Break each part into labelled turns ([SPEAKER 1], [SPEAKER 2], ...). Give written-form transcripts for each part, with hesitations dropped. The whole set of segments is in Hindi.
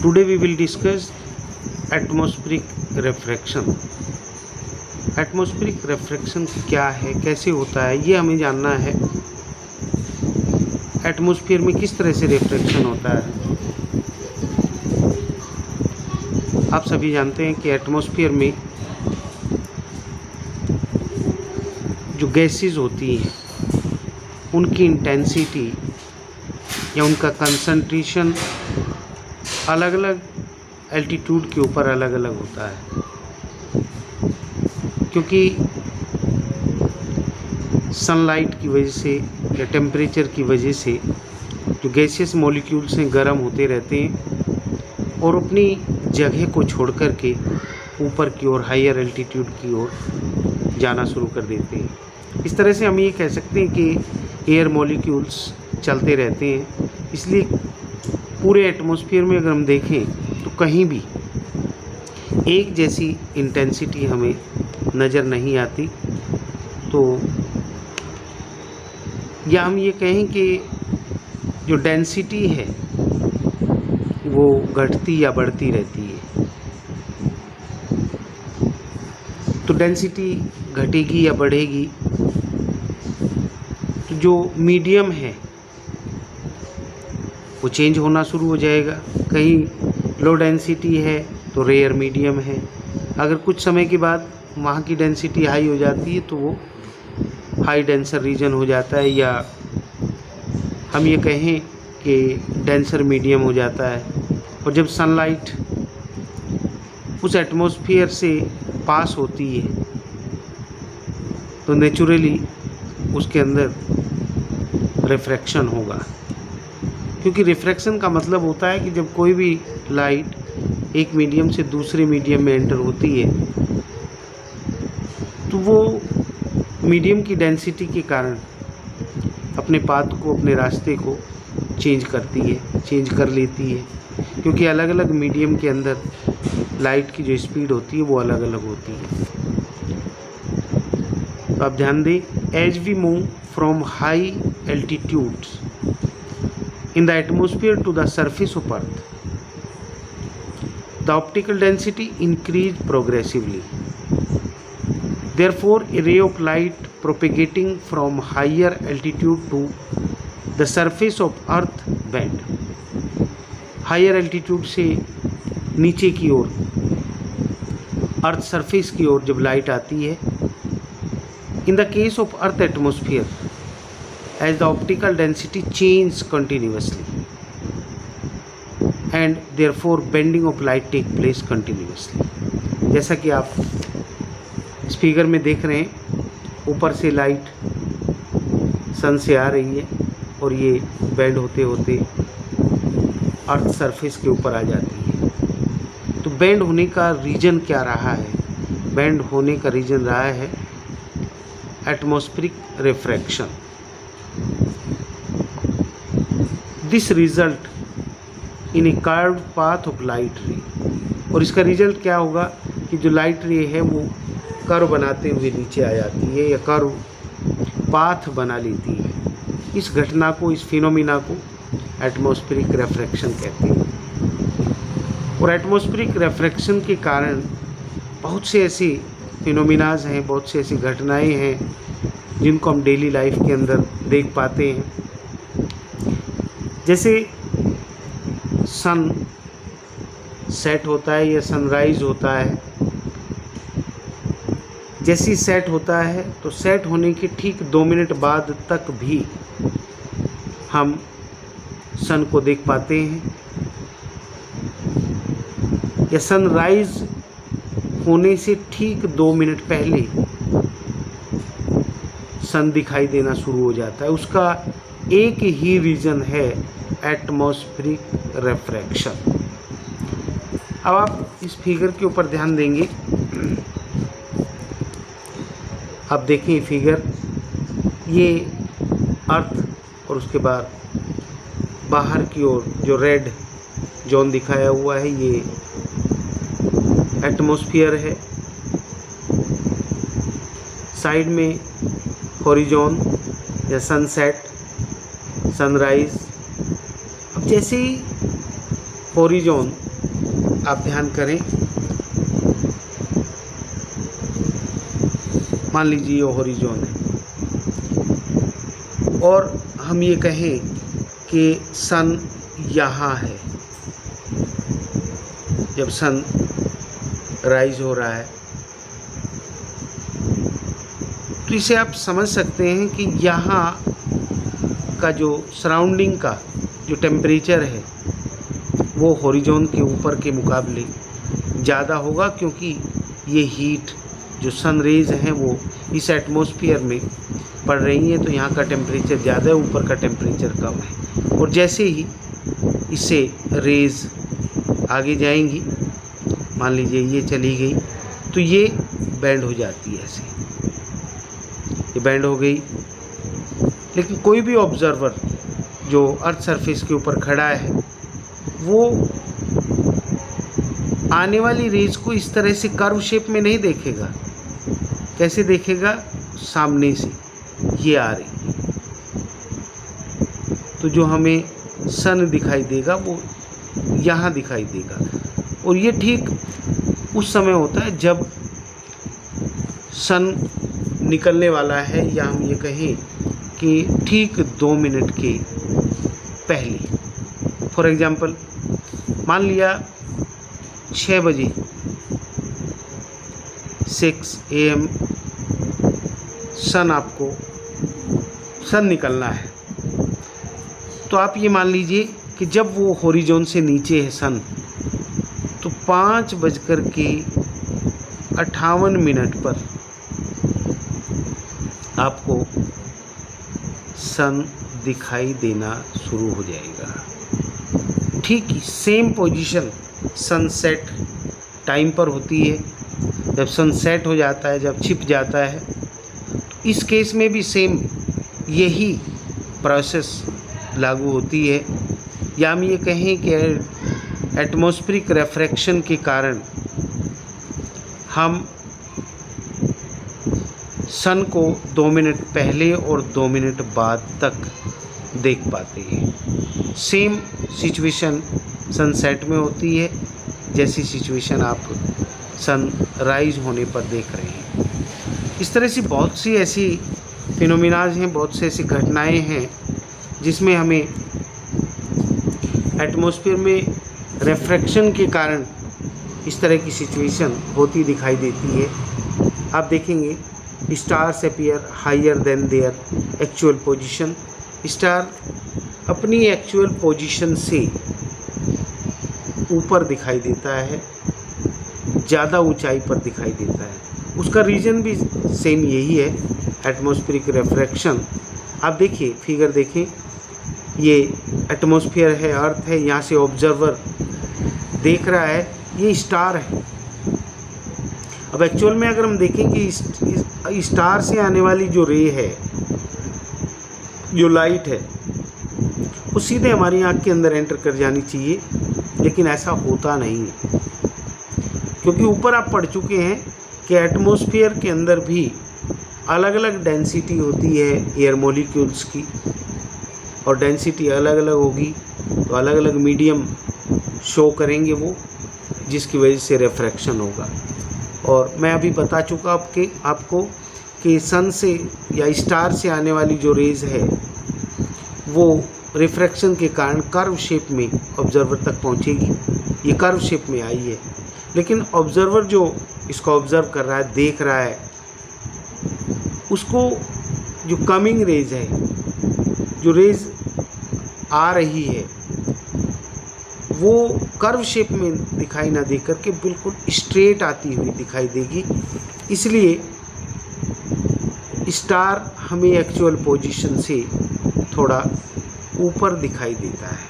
[SPEAKER 1] Today we will discuss atmospheric refraction. Atmospheric refraction क्या है, कैसे होता है, ये हमें जानना है। एटमॉस्फेयर में किस तरह से रिफ्रैक्शन होता है। आप सभी जानते हैं कि एटमॉस्फेयर में जो गैसेस होती हैं उनकी इंटेंसिटी या उनका कंसंट्रेशन अलग अलग एल्टीट्यूड के ऊपर अलग अलग होता है, क्योंकि सनलाइट की वजह से या टेम्परेचर की वजह से जो गैसियस मॉलिक्यूल्स हैं गर्म होते रहते हैं और अपनी जगह को छोड़ कर के ऊपर की ओर हायर एल्टीट्यूड की ओर जाना शुरू कर देते हैं। इस तरह से हम ये कह सकते हैं कि एयर मॉलिक्यूल्स चलते रहते हैं। इसलिए पूरे एटमॉस्फेयर में अगर हम देखें तो कहीं भी एक जैसी इंटेंसिटी हमें नज़र नहीं आती। तो या हम ये कहें कि जो डेंसिटी है वो घटती या बढ़ती रहती है। तो डेंसिटी घटेगी या बढ़ेगी तो जो मीडियम है वो चेंज होना शुरू हो जाएगा। कहीं लो डेंसिटी है तो रेयर मीडियम है। अगर कुछ समय के बाद वहाँ की डेंसिटी हाई हो जाती है तो वो हाई डेंसर रीजन हो जाता है, या हम ये कहें कि डेंसर मीडियम हो जाता है। और जब सनलाइट उस एटमॉस्फेयर से पास होती है तो नेचुरली उसके अंदर रिफ्रैक्शन होगा, क्योंकि रिफ्रैक्शन का मतलब होता है कि जब कोई भी लाइट एक मीडियम से दूसरे मीडियम में एंटर होती है तो वो मीडियम की डेंसिटी के कारण अपने पाथ को, अपने रास्ते को चेंज करती है, चेंज कर लेती है, क्योंकि अलग अलग मीडियम के अंदर लाइट की जो स्पीड होती है वो अलग अलग होती है। तो आप ध्यान दें, as we move from high altitudes in the atmosphere to the surface of earth, the optical density increase progressively. Therefore, a ray of light propagating from higher altitude to the surface of earth bend. Higher altitude से नीचे की ओर अर्थ सरफेस की ओर जब लाइट आती है, in the case of earth atmosphere, as the optical density changes continuously and therefore bending of light take place continuously. जैसा कि आप इस फिगर में देख रहे हैं, ऊपर से लाइट सन से आ रही है और ये बेंड होते होते अर्थ सरफेस के ऊपर आ जाती है। तो बेंड होने का रीजन क्या रहा है? बेंड होने का रीजन रहा है atmospheric refraction. This result in A curved path of light रे। और इसका रिजल्ट क्या होगा कि जो लाइट रे है वो कर्व बनाते हुए नीचे आ जाती है या कर्व पाथ बना लेती है। इस घटना को, इस फिनोमिना को एटमॉस्फेरिक रिफ्रैक्शन कहते हैं। और एटमॉस्फेरिक रिफ्रैक्शन के कारण बहुत से ऐसे फिनोमिनाज हैं, बहुत से ऐसी घटनाएं हैं जिनको हम डेली लाइफ के अंदर देख पाते हैं। जैसे सन सेट होता है या सनराइज होता है। जैसे सेट होता है तो सेट होने के ठीक 2 मिनट बाद तक भी हम सन को देख पाते हैं, या सनराइज होने से ठीक 2 मिनट पहले सन दिखाई देना शुरू हो जाता है। उसका एक ही रीज़न है एटमॉस्फेरिक रिफ्रैक्शन। अब आप इस फिगर के ऊपर ध्यान देंगे, आप देखें फिगर, ये अर्थ और उसके बाद बाहर की ओर जो रेड जोन दिखाया हुआ है ये एटमॉस्फेयर है। साइड में हॉरिजॉन या सनसेट, सनराइज। अब जैसे ही हॉरिजॉन आप ध्यान करें, मान लीजिए ये हॉरिजॉन है और हम ये कहें कि सन यहाँ है, जब सन राइज हो रहा है तो इसे आप समझ सकते हैं कि यहाँ का जो सराउंडिंग का जो टेम्परेचर है वो हॉरिजॉन के ऊपर के मुकाबले ज़्यादा होगा, क्योंकि ये हीट जो सन रेज हैं वो इस एटमॉस्फेयर में पड़ रही हैं, तो यहाँ का टेम्परेचर ज़्यादा है, ऊपर का टेम्परेचर कम है। और जैसे ही इससे रेज आगे जाएंगी, मान लीजिए ये चली गई, तो ये बैंड हो जाती है, ऐसे ये बैंड हो गई। लेकिन कोई भी ऑब्जर्वर जो अर्थ सरफेस के ऊपर खड़ा है वो आने वाली रेज को इस तरह से कर्व शेप में नहीं देखेगा। कैसे देखेगा? सामने से ये आ रही है, तो जो हमें सन दिखाई देगा वो यहाँ दिखाई देगा। और ये ठीक उस समय होता है जब सन निकलने वाला है, या हम ये कहें कि ठीक 2 मिनट के पहले। फॉर एग्ज़ाम्पल मान लिया 6 बजे 6 AM सन निकलना है, तो आप ये मान लीजिए कि जब वो हॉरिजॉन से नीचे है सन, तो 5:58 पर आपको सन दिखाई देना शुरू हो जाएगा। ठीक सेम पोजीशन सनसेट टाइम पर होती है, जब सनसेट हो जाता है, जब छिप जाता है। तो इस केस में भी सेम यही प्रोसेस लागू होती है, या हम ये कहें कि एटमॉस्फेरिक रिफ्रैक्शन के कारण हम सन को 2 मिनट पहले और 2 मिनट बाद तक देख पाते हैं। सेम सिचुएशन सनसेट में होती है जैसी सिचुएशन आप सन राइज होने पर देख रहे हैं। इस तरह से बहुत सी ऐसी फिनोमिनाज हैं, बहुत सी ऐसी घटनाएं हैं जिसमें हमें एटमॉस्फेयर में रिफ्रैक्शन के कारण इस तरह की सिचुएशन होती दिखाई देती है। आप देखेंगे stars appear higher than their actual position. Star अपनी एक्चुअल पोजीशन से ऊपर दिखाई देता है, ज़्यादा ऊंचाई पर दिखाई देता है। उसका रीज़न भी सेम यही है, एटमॉस्फेरिक रिफ्रैक्शन। आप देखिए फिगर देखें, ये एटमॉस्फेयर है, अर्थ है, यहाँ से ऑब्जर्वर देख रहा है ये स्टार है। अब एक्चुअल में अगर हम देखें कि स्टार से आने वाली जो रे है, जो लाइट है, वो सीधे हमारी आँख के अंदर एंटर कर जानी चाहिए, लेकिन ऐसा होता नहीं है, क्योंकि ऊपर आप पढ़ चुके हैं कि एटमॉस्फेयर के अंदर भी अलग अलग डेंसिटी होती है एयर मॉलिक्यूल्स की, और डेंसिटी अलग अलग होगी तो अलग अलग मीडियम शो करेंगे वो, जिसकी वजह से रिफ्रैक्शन होगा। और मैं अभी बता चुका आपको कि सन से या स्टार से आने वाली जो रेज़ है वो रिफ्रैक्शन के कारण कर्व शेप में ऑब्जर्वर तक पहुंचेगी। ये कर्व शेप में आई है, लेकिन ऑब्जर्वर जो इसको ऑब्जर्व कर रहा है, देख रहा है, उसको जो कमिंग रेज है, जो रेज आ रही है, वो कर्व शेप में दिखाई ना दे करके बिल्कुल स्ट्रेट आती हुई दिखाई देगी। इसलिए स्टार हमें एक्चुअल पोजीशन से थोड़ा ऊपर दिखाई देता है।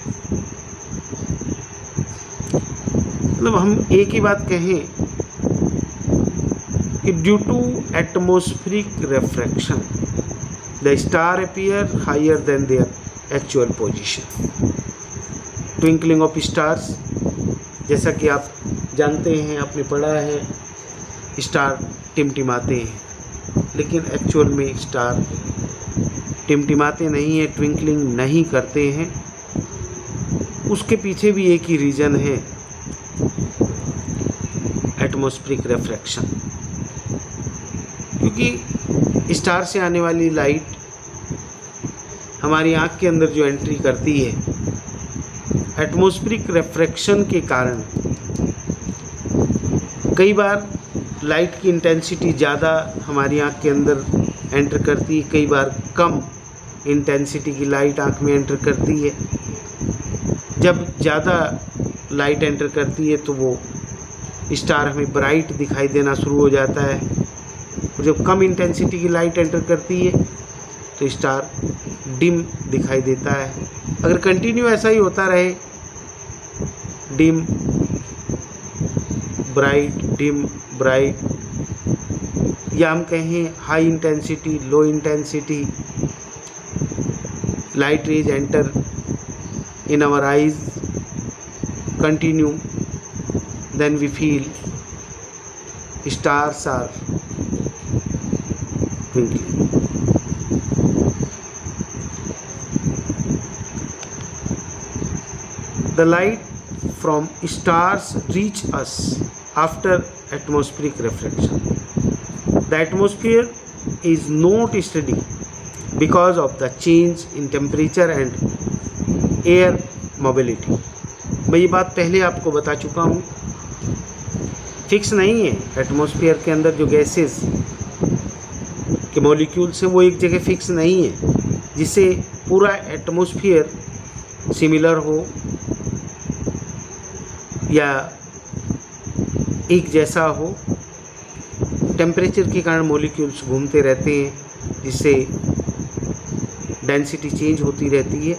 [SPEAKER 1] मतलब हम एक ही बात कहें कि due to atmospheric refraction the star appear higher than their actual position. Twinkling of stars, जैसा कि आप जानते हैं, आपने पढ़ा है, स्टार टिमटिमाते हैं, लेकिन एक्चुअल में स्टार टिमटिमाते नहीं हैं, ट्विंकलिंग नहीं करते हैं। उसके पीछे भी एक ही रीज़न है एटमॉस्फेरिक रिफ्रैक्शन, क्योंकि स्टार से आने वाली लाइट हमारी आँख के अंदर जो एंट्री करती है, एटमॉस्फेरिक रिफ्रैक्शन के कारण कई बार लाइट की इंटेंसिटी ज़्यादा हमारी आँख के अंदर एंटर करती है, कई बार कम इंटेंसिटी की लाइट आँख में एंटर करती है। जब ज़्यादा लाइट एंटर करती है तो वो स्टार हमें ब्राइट दिखाई देना शुरू हो जाता है, और जब कम इंटेंसिटी की लाइट एंटर करती है तो स्टार डिम दिखाई देता है। अगर कंटिन्यू ऐसा ही होता रहे, डिम ब्राइट, या हम कहें high intensity low intensity light rays enter in our eyes continue, then we feel stars are twinkling. The light from stars reach us after atmospheric refraction. The atmosphere is not steady because of the change in temperature and air mobility. मैं ये बात पहले आपको बता चुका हूँ, फिक्स नहीं है। एटमॉस्फेयर के अंदर जो गैसेस के मॉलिक्यूल्स हैं वो एक जगह फिक्स नहीं है, जिससे पूरा एटमॉस्फेयर सिमिलर हो या एक जैसा हो। टेम्परेचर के कारण मॉलिक्यूल्स घूमते रहते हैं, जिससे डेंसिटी चेंज होती रहती है।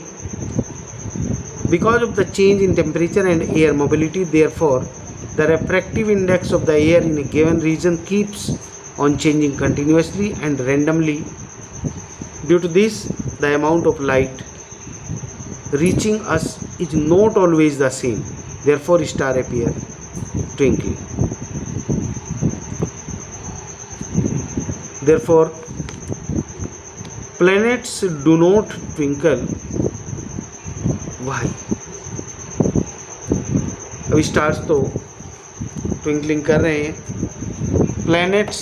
[SPEAKER 1] Because of the change in temperature and air mobility, therefore, the refractive index of the air in a given region keeps on changing continuously and randomly. Due to this, the amount of light reaching us is not always the same. Therefore, stars appear twinkling. Therefore, planets do not twinkle. Why? अब स्टार्स तो ट्विंकलिंग कर रहे हैं, प्लैनेट्स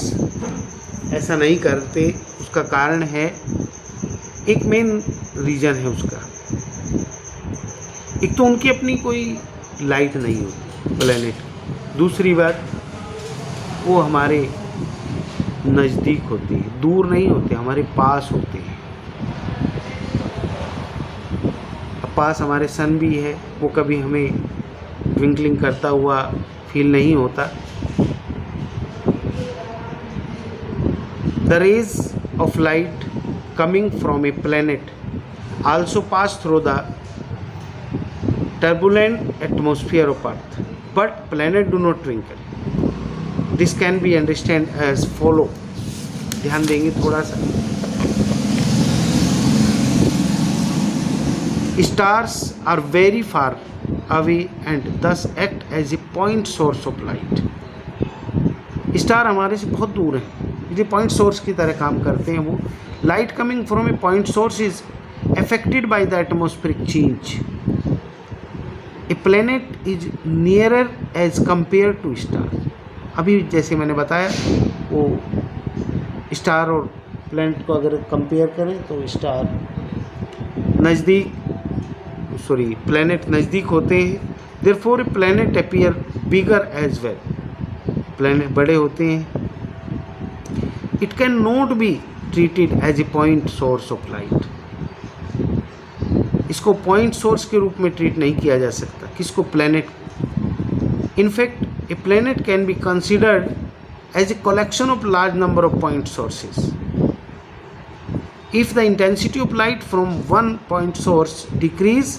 [SPEAKER 1] ऐसा नहीं करते। उसका कारण है, एक मेन रीज़न है उसका, एक तो उनकी अपनी कोई लाइट नहीं होती प्लैनेट, दूसरी बात वो हमारे नज़दीक होती है, दूर नहीं होते, हमारे पास होते हैं। पास हमारे सन भी है, वो कभी हमें ट्विंकलिंग करता हुआ फील नहीं होता। The rays of light coming from a planet also pass through the turbulent atmosphere of earth, but planet do not twinkle. This can be understand as follow. ध्यान देंगे थोड़ा सा। Stars are very far away and thus act as a point source of light. Star हमारे से बहुत दूर हैं, इसलिए पॉइंट सोर्स की तरह काम करते हैं। वो light coming from A point source is affected by the atmospheric change. A planet is nearer as compared to star. अभी जैसे मैंने बताया, वो स्टार और प्लैनेट को अगर कंपेयर करें तो प्लैनेट नज़दीक होते हैं। Therefore a planet appear bigger as well. Planet बड़े होते हैं। It cannot be treated as a point source of light. इसको पॉइंट सोर्स के रूप में ट्रीट नहीं किया जा सकता। किसको? Planet. In fact a planet can be considered as a collection of large number of point sources. If the intensity of light from one point source decrease,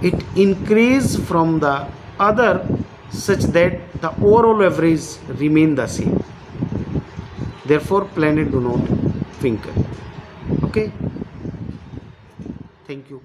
[SPEAKER 1] it increase from the other such that the overall average remain the same. Therefore, planet do not twinkle. Okay. Thank you.